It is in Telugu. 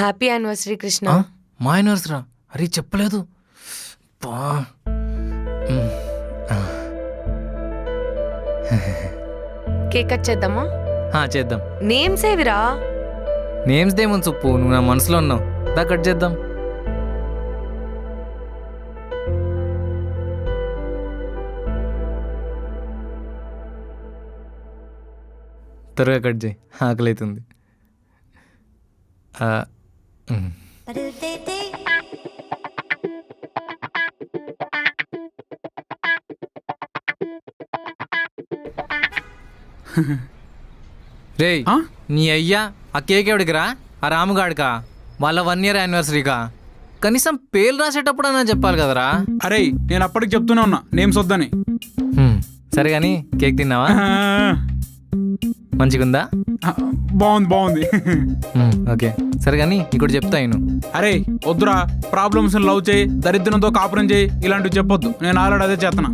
Happy anniversary Krishna. మా యానివర్సరా? అరే చెప్పలేదు. బా కేక్ కట్ చేద్దామా? చేద్దాం. నేమ్స్ ఏవిరా? నేమ్స్ దేమని చెప్పు, నువ్వు నా మనసులో ఉన్నావు. దా కట్ చేద్దాం. త్వరగా కట్ చేయి, ఆకలి అవుతుంది. రేయ్ నీ అయ్యా ఆ కేక్ ఎవడికిరా? ఆ రాముగాడికా? వాళ్ళ 1 year యానివర్సరీకా? కనీసం పేర్లు రాసేటప్పుడు అన్నా చెప్పాలి కదరా. అరే నేను అప్పటికి చెప్తూనే ఉన్నా నేమ్స్ వద్దని. సరే కానీ కేక్ తిన్నావా? మంచిగుందా? బాగుంది. ఓకే సరే కానీ ఇక్కడ చెప్తా నేను. అరే వద్దురా, ప్రాబ్లమ్స్ లవ్ చేయి, దరిద్రంతో కాపురం చేయి, ఇలాంటివి చెప్పొద్దు. నేను ఆల్రెడీ అదే చేస్తున్నా.